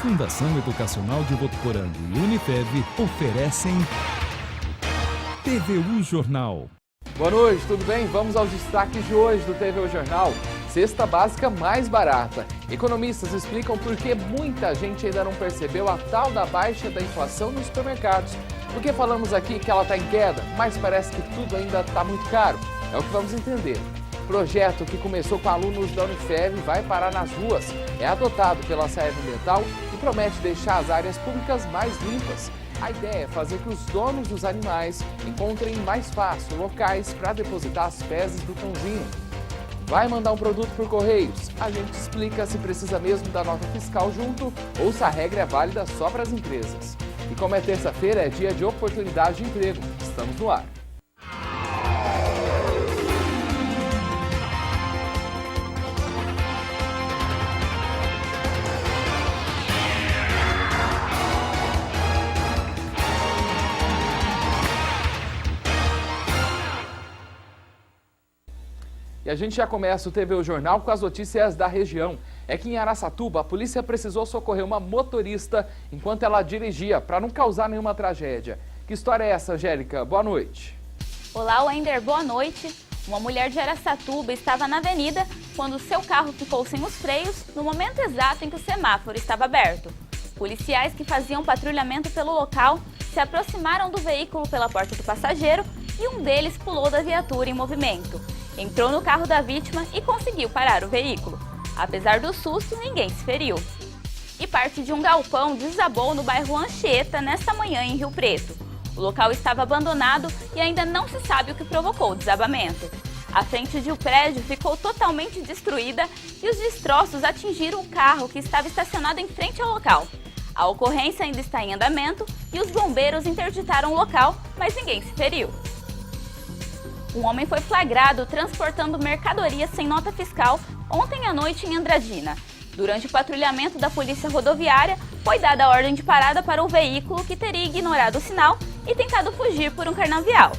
Fundação Educacional de Votuporanga e Unifev oferecem TVU Jornal. Boa noite, tudo bem? Vamos aos destaques de hoje do TVU Jornal. Cesta básica mais barata. Economistas explicam por que muita gente ainda não percebeu a tal da baixa da inflação nos supermercados. Porque falamos aqui que ela está em queda, mas parece que tudo ainda está muito caro. É o que vamos entender. Projeto que começou com alunos da Unifev vai parar nas ruas. É adotado pela Saeva Ambiental e promete deixar as áreas públicas mais limpas. A ideia é fazer que os donos dos animais encontrem mais fácil locais para depositar as fezes do cãozinho. Vai mandar um produto por Correios? A gente explica se precisa mesmo da nota fiscal junto ou se a regra é válida só para as empresas. E como é terça-feira, é dia de oportunidade de emprego. Estamos no ar. E a gente já começa o TVU Jornal com as notícias da região. É que em Araçatuba, a polícia precisou socorrer uma motorista enquanto ela dirigia, para não causar nenhuma tragédia. Que história é essa, Angélica? Boa noite. Olá, Wender. Boa noite. Uma mulher de Araçatuba estava na avenida quando seu carro ficou sem os freios no momento exato em que o semáforo estava aberto. Policiais que faziam patrulhamento pelo local se aproximaram do veículo pela porta do passageiro e um deles pulou da viatura em movimento. Entrou no carro da vítima e conseguiu parar o veículo. Apesar do susto, ninguém se feriu. E parte de um galpão desabou no bairro Anchieta nesta manhã em Rio Preto. O local estava abandonado e ainda não se sabe o que provocou o desabamento. A frente de um prédio ficou totalmente destruída e os destroços atingiram o carro que estava estacionado em frente ao local. A ocorrência ainda está em andamento e os bombeiros interditaram o local, mas ninguém se feriu. Um homem foi flagrado transportando mercadoria sem nota fiscal ontem à noite em Andradina. Durante o patrulhamento da polícia rodoviária, foi dada a ordem de parada para o veículo que teria ignorado o sinal e tentado fugir por um canavial.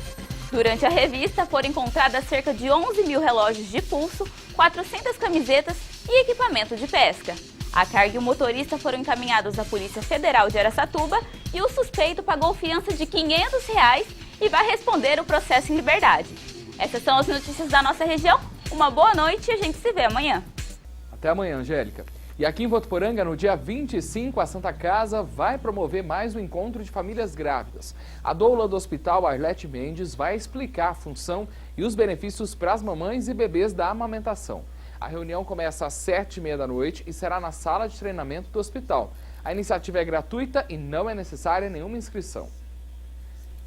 Durante a revista, foram encontradas cerca de 11 mil relógios de pulso, 400 camisetas e equipamento de pesca. A carga e o motorista foram encaminhados à Polícia Federal de Araçatuba e o suspeito pagou fiança de R$ 500 e vai responder o processo em liberdade. Essas são as notícias da nossa região. Uma boa noite e a gente se vê amanhã. Até amanhã, Angélica. E aqui em Votuporanga, no dia 25, a Santa Casa vai promover mais um encontro de famílias grávidas. A doula do Hospital Arlete Mendes vai explicar a função e os benefícios para as mamães e bebês da amamentação. A reunião começa às 7h30 da noite e será na sala de treinamento do hospital. A iniciativa é gratuita e não é necessária nenhuma inscrição.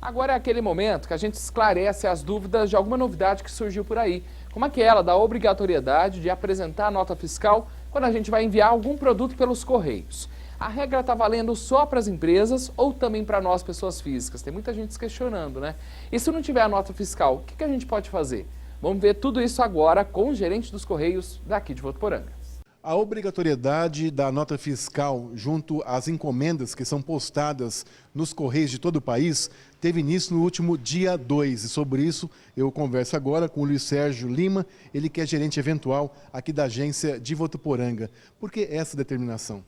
Agora é aquele momento que a gente esclarece as dúvidas de alguma novidade que surgiu por aí, como aquela da obrigatoriedade de apresentar a nota fiscal quando a gente vai enviar algum produto pelos Correios. A regra está valendo só para as empresas ou também para nós, pessoas físicas? Tem muita gente se questionando, né? E se não tiver a nota fiscal, o que a gente pode fazer? Vamos ver tudo isso agora com o gerente dos Correios daqui de Votuporanga. A obrigatoriedade da nota fiscal junto às encomendas que são postadas nos Correios de todo o país teve início no último dia 2. E sobre isso eu converso agora com o Luiz Sérgio Lima, ele que é gerente eventual aqui da agência de Votuporanga. Por que essa determinação?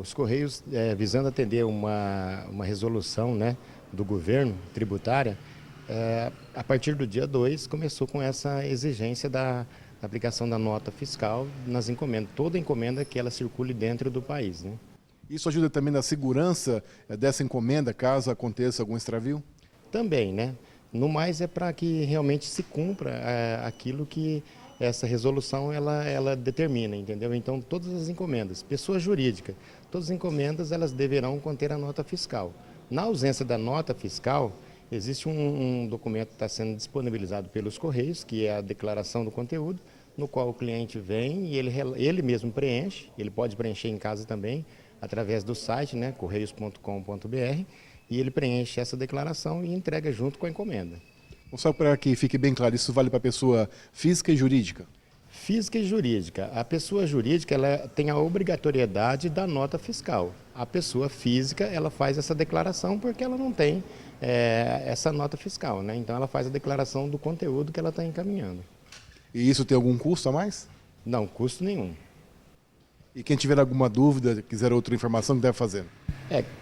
Os Correios, visando atender uma resolução, né, do governo tributária, a partir do dia 2 começou com essa exigência da aplicação da nota fiscal nas encomendas, toda encomenda que ela circule dentro do país, né? Isso ajuda também na segurança dessa encomenda, caso aconteça algum extravio? Também, né? No mais é para que realmente se cumpra aquilo que essa resolução ela determina, entendeu? Então todas as encomendas, pessoa jurídica, todas as encomendas elas deverão conter a nota fiscal. Na ausência da nota fiscal, existe um documento que está sendo disponibilizado pelos Correios, que é a declaração do conteúdo, no qual o cliente vem e ele mesmo preenche, ele pode preencher em casa também, através do site, né, correios.com.br, e ele preenche essa declaração e entrega junto com a encomenda. Só para que fique bem claro, isso vale para pessoa física e jurídica? Física e jurídica. A pessoa jurídica ela tem a obrigatoriedade da nota fiscal. A pessoa física ela faz essa declaração porque ela não tem essa nota fiscal, né? Então ela faz a declaração do conteúdo que ela está encaminhando. E isso tem algum custo a mais? Não, custo nenhum. E quem tiver alguma dúvida, quiser outra informação, o que deve fazer?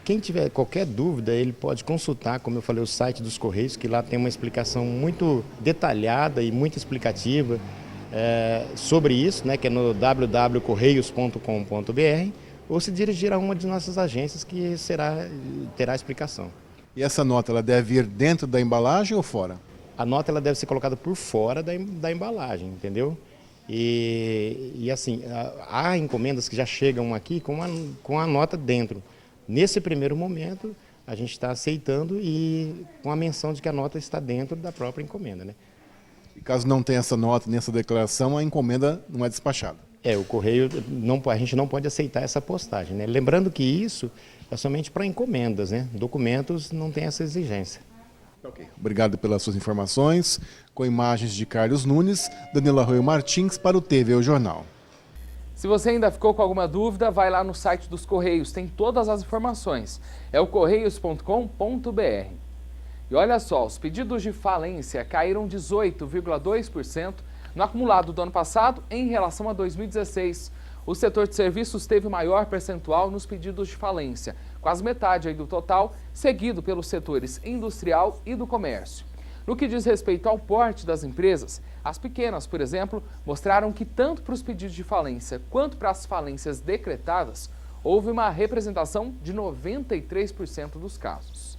Quem tiver qualquer dúvida, ele pode consultar, como eu falei, o site dos Correios, que lá tem uma explicação muito detalhada e muito explicativa sobre isso, né, que é no www.correios.com.br, ou se dirigir a uma de nossas agências que terá explicação. E essa nota, ela deve ir dentro da embalagem ou fora? A nota ela deve ser colocada por fora da embalagem, entendeu? E assim, há encomendas que já chegam aqui com a nota dentro. Nesse primeiro momento, a gente está aceitando e com a menção de que a nota está dentro da própria encomenda, né? E caso não tenha essa nota nessa declaração, a encomenda não é despachada. O correio, a gente não pode aceitar essa postagem, né? Lembrando que isso é somente para encomendas, né? Documentos não tem essa exigência. Ok. Obrigado pelas suas informações. Com imagens de Carlos Nunes, Danilo Arroio Martins para o TV O Jornal. Se você ainda ficou com alguma dúvida, vai lá no site dos Correios, tem todas as informações. É o correios.com.br. E olha só, os pedidos de falência caíram 18,2% no acumulado do ano passado em relação a 2016. O setor de serviços teve o maior percentual nos pedidos de falência, quase metade aí do total, seguido pelos setores industrial e do comércio. No que diz respeito ao porte das empresas, as pequenas, por exemplo, mostraram que tanto para os pedidos de falência quanto para as falências decretadas, houve uma representação de 93% dos casos.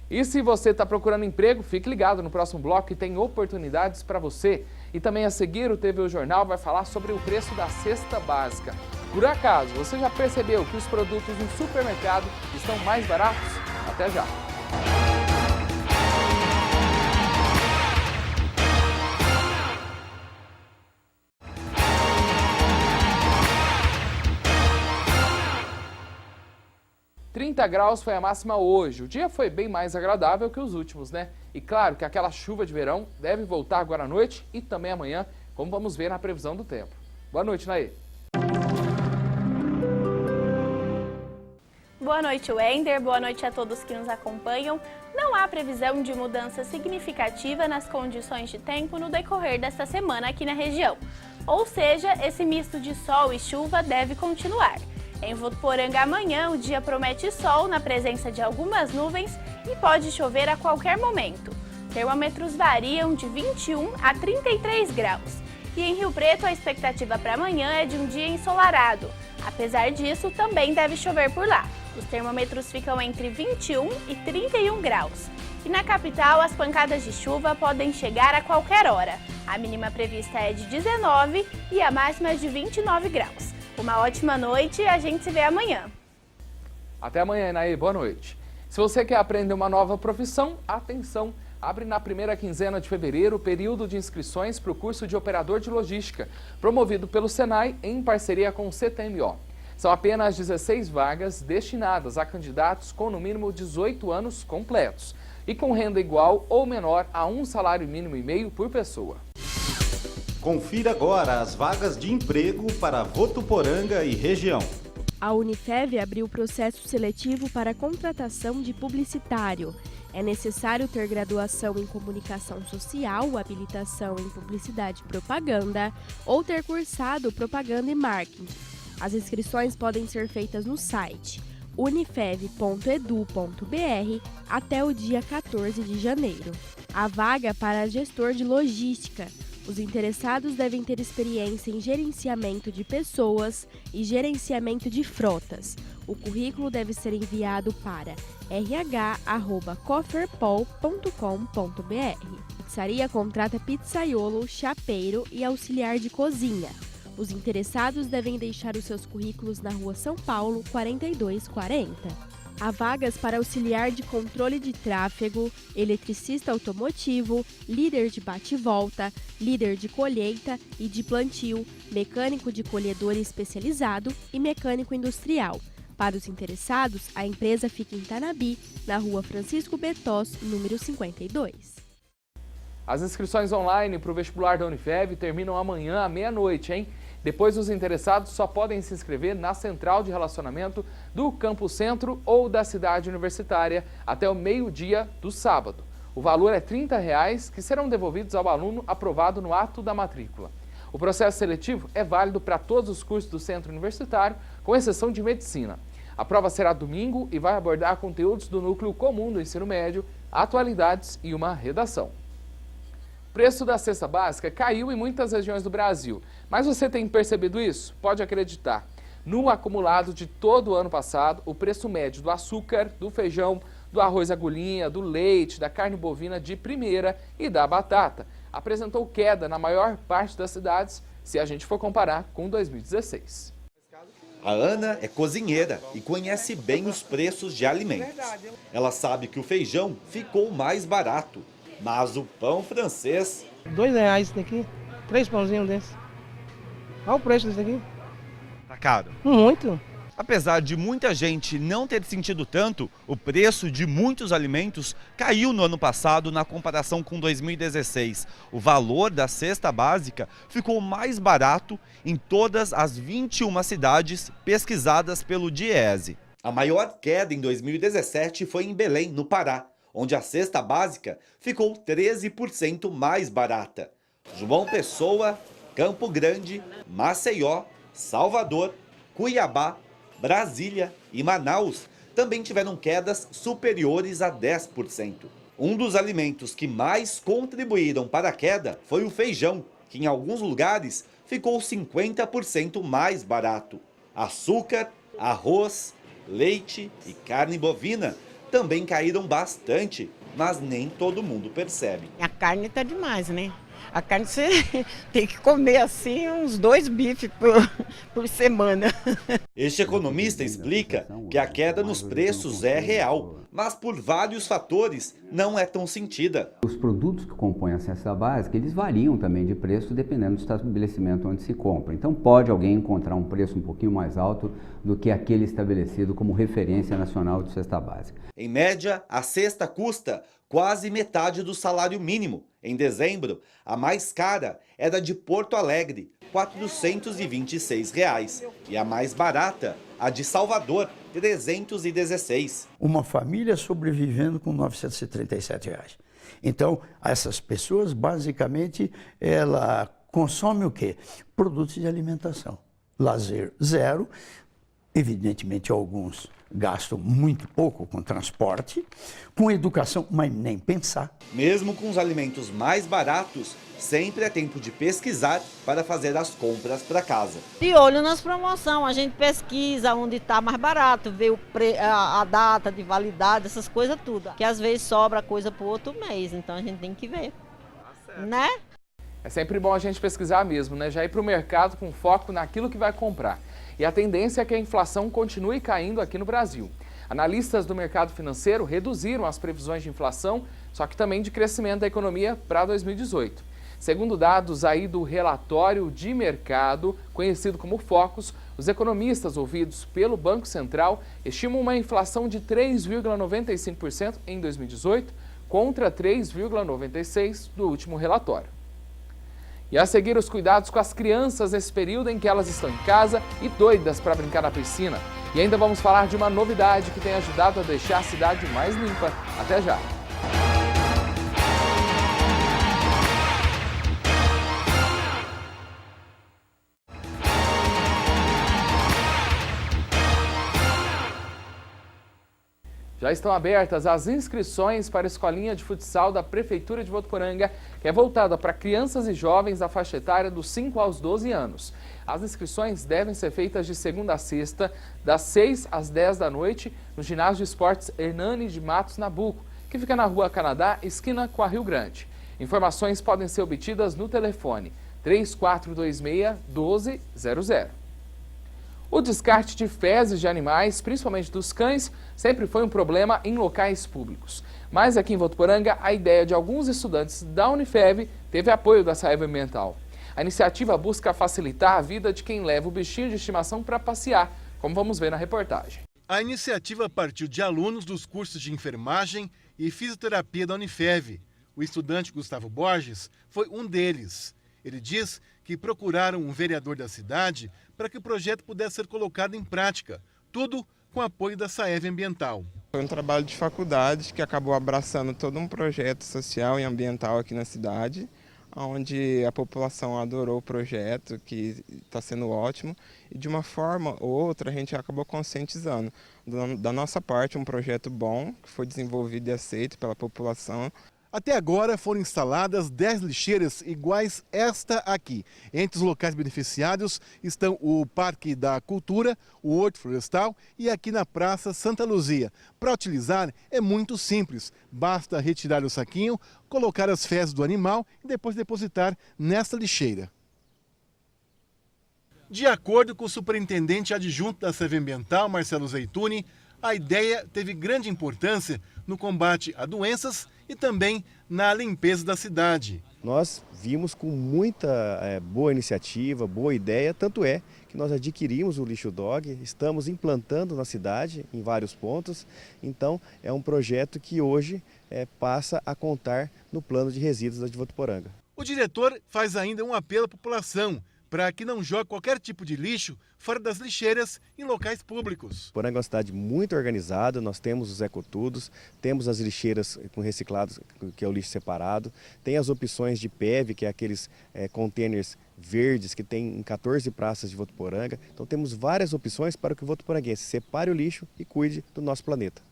E se você está procurando emprego, fique ligado no próximo bloco que tem oportunidades para você. E também a seguir, o TV O Jornal vai falar sobre o preço da cesta básica. Por acaso, você já percebeu que os produtos no supermercado estão mais baratos? Até já! graus foi a máxima hoje. O dia foi bem mais agradável que os últimos, né? E claro que aquela chuva de verão deve voltar agora à noite e também amanhã, como vamos ver na previsão do tempo. Boa noite, Naê. Boa noite, Wender. Boa noite a todos que nos acompanham. Não há previsão de mudança significativa nas condições de tempo no decorrer desta semana aqui na região. Ou seja, esse misto de sol e chuva deve continuar. Em Votuporanga amanhã, o dia promete sol na presença de algumas nuvens e pode chover a qualquer momento. Termômetros variam de 21 a 33 graus. E em Rio Preto, a expectativa para amanhã é de um dia ensolarado. Apesar disso, também deve chover por lá. Os termômetros ficam entre 21 e 31 graus. E na capital, as pancadas de chuva podem chegar a qualquer hora. A mínima prevista é de 19 e a máxima é de 29 graus. Uma ótima noite e a gente se vê amanhã. Até amanhã, Inaí. Boa noite. Se você quer aprender uma nova profissão, atenção! Abre na primeira quinzena de fevereiro o período de inscrições para o curso de operador de logística, promovido pelo Senai em parceria com o CTMO. São apenas 16 vagas destinadas a candidatos com no mínimo 18 anos completos e com renda igual ou menor a um salário mínimo e meio por pessoa. Confira agora as vagas de emprego para Votuporanga e região. A Unifev abriu processo seletivo para contratação de publicitário. É necessário ter graduação em comunicação social, habilitação em publicidade e propaganda ou ter cursado propaganda e marketing. As inscrições podem ser feitas no site unifev.edu.br até o dia 14 de janeiro. A vaga para gestor de logística. Os interessados devem ter experiência em gerenciamento de pessoas e gerenciamento de frotas. O currículo deve ser enviado para rh@coferpol.com.br. Pizzaria contrata pizzaiolo, chapeiro e auxiliar de cozinha. Os interessados devem deixar os seus currículos na Rua São Paulo, 4240. Há vagas para auxiliar de controle de tráfego, eletricista automotivo, líder de bate-volta, líder de colheita e de plantio, mecânico de colhedor especializado e mecânico industrial. Para os interessados, a empresa fica em Tanabi, na Rua Francisco Betós, número 52. As inscrições online para o vestibular da Unifev terminam amanhã à meia-noite, hein? Depois, os interessados só podem se inscrever na central de relacionamento do Campo Centro ou da cidade universitária até o meio-dia do sábado. O valor é R$ 30, que serão devolvidos ao aluno aprovado no ato da matrícula. O processo seletivo é válido para todos os cursos do centro universitário, com exceção de medicina. A prova será domingo e vai abordar conteúdos do núcleo comum do ensino médio, atualidades e uma redação. O preço da cesta básica caiu em muitas regiões do Brasil, mas você tem percebido isso? Pode acreditar. No acumulado de todo o ano passado, o preço médio do açúcar, do feijão, do arroz agulhinha, do leite, da carne bovina de primeira e da batata apresentou queda na maior parte das cidades, se a gente for comparar com 2016. A Ana é cozinheira e conhece bem os preços de alimentos. Ela sabe que o feijão ficou mais barato, mas o pão francês... R$2 esse daqui, 3 pãozinhos desses. Olha o preço desse daqui. Tá caro? Muito. Apesar de muita gente não ter sentido tanto, o preço de muitos alimentos caiu no ano passado na comparação com 2016. O valor da cesta básica ficou mais barato em todas as 21 cidades pesquisadas pelo DIEESE. A maior queda em 2017 foi em Belém, no Pará, onde a cesta básica ficou 13% mais barata. João Pessoa, Campo Grande, Maceió, Salvador, Cuiabá, Brasília e Manaus também tiveram quedas superiores a 10%. Um dos alimentos que mais contribuíram para a queda foi o feijão, que em alguns lugares ficou 50% mais barato. Açúcar, arroz, leite e carne bovina também caíram bastante, mas nem todo mundo percebe. A carne tá demais, né? A carne você tem que comer assim uns 2 bifes por semana. Este economista explica que a queda nos preços é real, mas por vários fatores não é tão sentida. Os produtos que compõem a cesta básica, eles variam também de preço dependendo do estabelecimento onde se compra. Então pode alguém encontrar um preço um pouquinho mais alto do que aquele estabelecido como referência nacional de cesta básica. Em média, a cesta custa quase metade do salário mínimo. Em dezembro, a mais cara era de Porto Alegre, R$ 426. E a mais barata, a de Salvador, R$ 316. Uma família sobrevivendo com R$ 937. Então, essas pessoas, basicamente, ela consome o quê? Produtos de alimentação. Lazer zero, evidentemente alguns gastam muito pouco com transporte, com educação, mas nem pensar. Mesmo com os alimentos mais baratos, sempre é tempo de pesquisar para fazer as compras para casa. De olho nas promoções, a gente pesquisa onde está mais barato, vê a data de validade, essas coisas tudo. Que às vezes sobra coisa para o outro mês, então a gente tem que ver, né? É sempre bom a gente pesquisar mesmo, né? Já ir para o mercado com foco naquilo que vai comprar. E a tendência é que a inflação continue caindo aqui no Brasil. Analistas do mercado financeiro reduziram as previsões de inflação, só que também de crescimento da economia para 2018. Segundo dados aí do relatório de mercado, conhecido como Focus, os economistas ouvidos pelo Banco Central estimam uma inflação de 3,95% em 2018, contra 3,96% do último relatório. E a seguir, os cuidados com as crianças nesse período em que elas estão em casa e doidas para brincar na piscina. E ainda vamos falar de uma novidade que tem ajudado a deixar a cidade mais limpa. Até já! Já estão abertas as inscrições para a escolinha de futsal da Prefeitura de Votuporanga, que é voltada para crianças e jovens da faixa etária dos 5 aos 12 anos. As inscrições devem ser feitas de segunda a sexta, das 6 às 10 da noite, no ginásio de esportes Hernani de Matos Nabuco, que fica na Rua Canadá, esquina com a Rio Grande. Informações podem ser obtidas no telefone 3426-1200. O descarte de fezes de animais, principalmente dos cães, sempre foi um problema em locais públicos. Mas aqui em Votuporanga, a ideia de alguns estudantes da Unifev teve apoio da Saeb Ambiental. A iniciativa busca facilitar a vida de quem leva o bichinho de estimação para passear, como vamos ver na reportagem. A iniciativa partiu de alunos dos cursos de enfermagem e fisioterapia da Unifev. O estudante Gustavo Borges foi um deles. Ele diz que procuraram um vereador da cidade para que o projeto pudesse ser colocado em prática, tudo com apoio da Saeb Ambiental. Foi um trabalho de faculdade que acabou abraçando todo um projeto social e ambiental aqui na cidade, onde a população adorou o projeto, que está sendo ótimo, e de uma forma ou outra a gente acabou conscientizando. Da nossa parte, um projeto bom, que foi desenvolvido e aceito pela população. Até agora foram instaladas 10 lixeiras iguais esta aqui. Entre os locais beneficiados estão o Parque da Cultura, o Horto Florestal e aqui na Praça Santa Luzia. Para utilizar é muito simples, basta retirar o saquinho, colocar as fezes do animal e depois depositar nesta lixeira. De acordo com o superintendente adjunto da Serve Ambiental, Marcelo Zeituni, a ideia teve grande importância no combate a doenças e também na limpeza da cidade. Nós vimos com muita boa iniciativa, boa ideia, tanto é que nós adquirimos o lixo dog, estamos implantando na cidade em vários pontos, então é um projeto que hoje passa a contar no plano de resíduos de Votuporanga. O diretor faz ainda um apelo à população para que não jogue qualquer tipo de lixo fora das lixeiras em locais públicos. Poranga é uma cidade muito organizada, nós temos os ecotudos, temos as lixeiras com reciclados, que é o lixo separado, tem as opções de PEV, que é aqueles containers verdes que tem em 14 praças de Votuporanga. Então temos várias opções para que o votuporanguense separe o lixo e cuide do nosso planeta.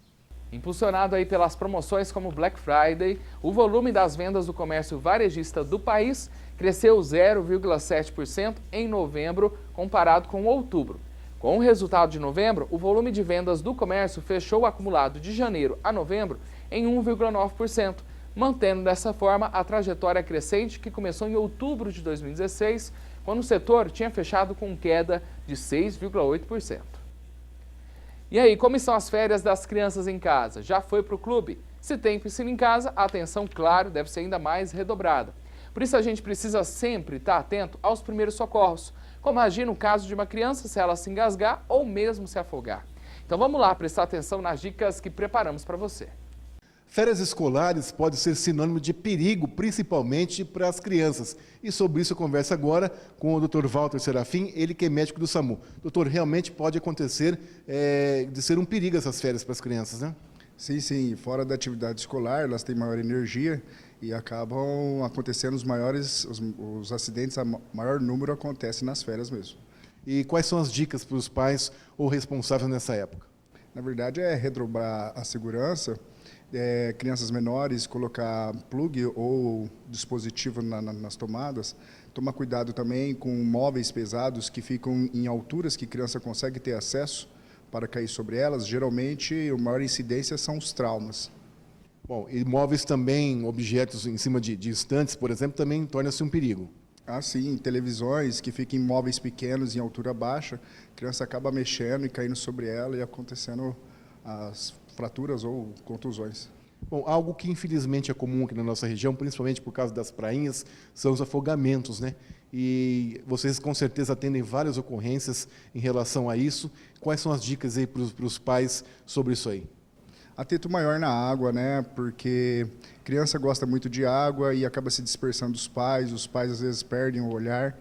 Impulsionado aí pelas promoções como Black Friday, o volume das vendas do comércio varejista do país cresceu 0,7% em novembro comparado com outubro. Com o resultado de novembro, o volume de vendas do comércio fechou o acumulado de janeiro a novembro em 1,9%, mantendo dessa forma a trajetória crescente que começou em outubro de 2016, quando o setor tinha fechado com queda de 6,8%. E aí, como estão as férias das crianças em casa? Já foi para o clube? Se tem piscina em casa, a atenção, claro, deve ser ainda mais redobrada. Por isso a gente precisa sempre estar atento aos primeiros socorros, como agir no caso de uma criança se ela se engasgar ou mesmo se afogar. Então vamos lá prestar atenção nas dicas que preparamos para você. Férias escolares pode ser sinônimo de perigo, principalmente para as crianças. E sobre isso eu converso agora com o Dr. Walter Serafim, ele que é médico do SAMU. Doutor, realmente pode acontecer de ser um perigo essas férias para as crianças, né? Sim, sim. Fora da atividade escolar, elas têm maior energia e acabam acontecendo os acidentes, a maior número acontece nas férias mesmo. E quais são as dicas para os pais ou responsáveis nessa época? Na verdade, é redobrar a segurança. Crianças menores, colocar plug ou dispositivo nas tomadas. Tomar cuidado também com móveis pesados que ficam em alturas que a criança consegue ter acesso para cair sobre elas. Geralmente, a maior incidência são os traumas. Bom, e móveis também, objetos em cima de estantes, por exemplo, também torna-se um perigo. Ah, sim, televisões que ficam em móveis pequenos, em altura baixa, a criança acaba mexendo e caindo sobre ela e acontecendo as fraturas ou contusões. Bom, algo que infelizmente é comum aqui na nossa região, principalmente por causa das prainhas, são os afogamentos, né? E vocês com certeza atendem várias ocorrências em relação a isso. Quais são as dicas aí para os pais sobre isso aí? Atento maior na água, né? Porque criança gosta muito de água e acaba se dispersando dos pais. Os pais às vezes perdem o olhar.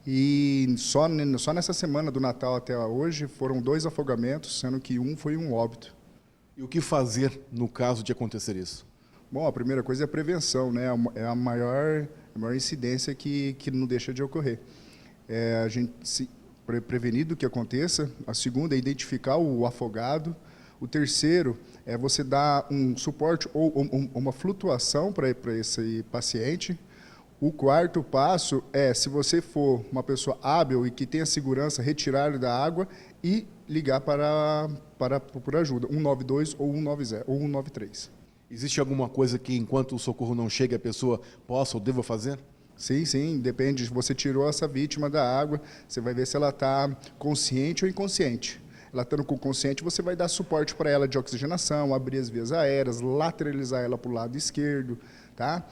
E só nessa semana do Natal até hoje foram 2 afogamentos, sendo que um foi um óbito. E o que fazer no caso de acontecer isso? Bom, a primeira coisa é a prevenção, né? É a maior incidência que não deixa de ocorrer. A gente se prevenir do que aconteça. A segunda é identificar o afogado. O terceiro é você dar um suporte ou uma flutuação para esse paciente. O quarto passo é, se você for uma pessoa hábil e que tenha segurança, retirar ele da água e ligar por ajuda, 192 ou 190 ou 193. Existe alguma coisa que, enquanto o socorro não chega, a pessoa possa ou deva fazer? Sim, sim, depende. Você tirou essa vítima da água, você vai ver se ela está consciente ou inconsciente. Ela estando com consciente, você vai dar suporte para ela de oxigenação, abrir as vias aéreas, lateralizar ela para o lado esquerdo, tá?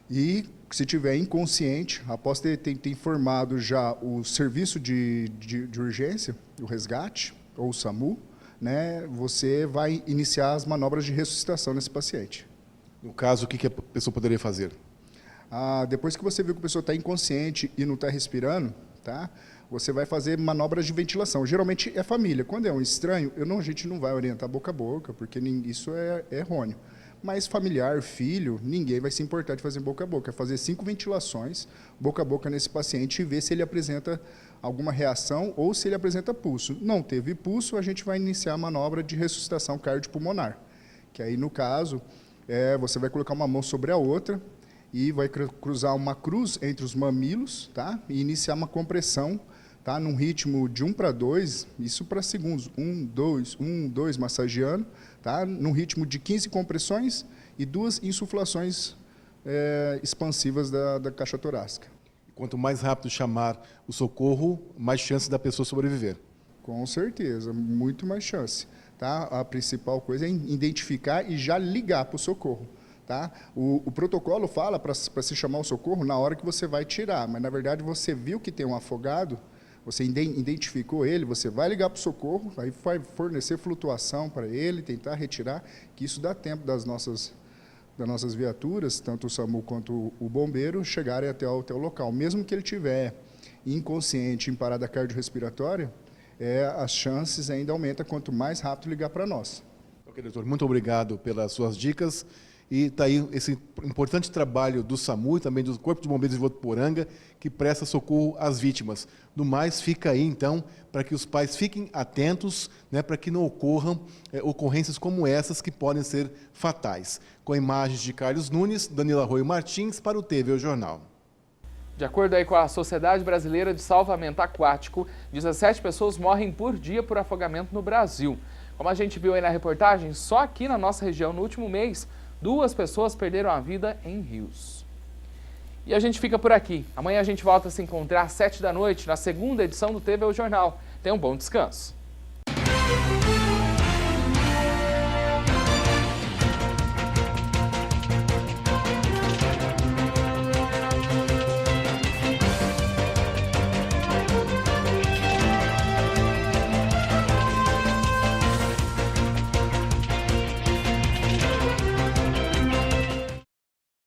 E se tiver inconsciente, após ter informado já o serviço de urgência, o resgate ou o SAMU, né, você vai iniciar as manobras de ressuscitação nesse paciente. No caso, o que a pessoa poderia fazer? Depois que você viu que a pessoa está inconsciente e não está respirando, tá? Você vai fazer manobras de ventilação. Geralmente é família. Quando é um estranho, a gente não vai orientar boca a boca, porque isso é errôneo. mas familiar, filho, ninguém vai se importar de fazer boca a boca. É fazer 5 ventilações boca a boca nesse paciente e ver se ele apresenta alguma reação ou se ele apresenta pulso. Não teve pulso, a gente vai iniciar a manobra de ressuscitação cardiopulmonar, que aí, no caso, você vai colocar uma mão sobre a outra e vai cruzar uma cruz entre os mamilos, tá? E iniciar uma compressão, tá? Num ritmo de 1 para 2, isso para segundos, 1, 2, 1, 2, massageando, tá? Num ritmo de 15 compressões e 2 insuflações expansivas da caixa torácica. Quanto mais rápido chamar o socorro, mais chance da pessoa sobreviver. Com certeza, muito mais chance. Tá? A principal coisa é identificar e já ligar para o socorro. Tá? O protocolo fala para se chamar o socorro na hora que você vai tirar, mas na verdade você viu que tem um afogado, você identificou ele, você vai ligar para o socorro, aí vai fornecer flutuação para ele, tentar retirar, que isso dá tempo das nossas viaturas, tanto o SAMU quanto o bombeiro, chegarem até o local. Mesmo que ele estiver inconsciente, em parada cardiorrespiratória, as chances ainda aumentam quanto mais rápido ligar para nós. Ok, doutor, muito obrigado pelas suas dicas. E está aí esse importante trabalho do SAMU e também do Corpo de Bombeiros de Votuporanga, que presta socorro às vítimas. No mais, fica aí, então, para que os pais fiquem atentos, né, para que não ocorram ocorrências como essas que podem ser fatais. Com imagens de Carlos Nunes, Danilo Arroio Martins, para o TV O Jornal. De acordo aí com a Sociedade Brasileira de Salvamento Aquático, 17 pessoas morrem por dia por afogamento no Brasil. Como a gente viu aí na reportagem, só aqui na nossa região, no último mês, 2 pessoas perderam a vida em rios. E a gente fica por aqui. Amanhã a gente volta a se encontrar às 7 da noite, na segunda edição do TV O Jornal. Tenha um bom descanso.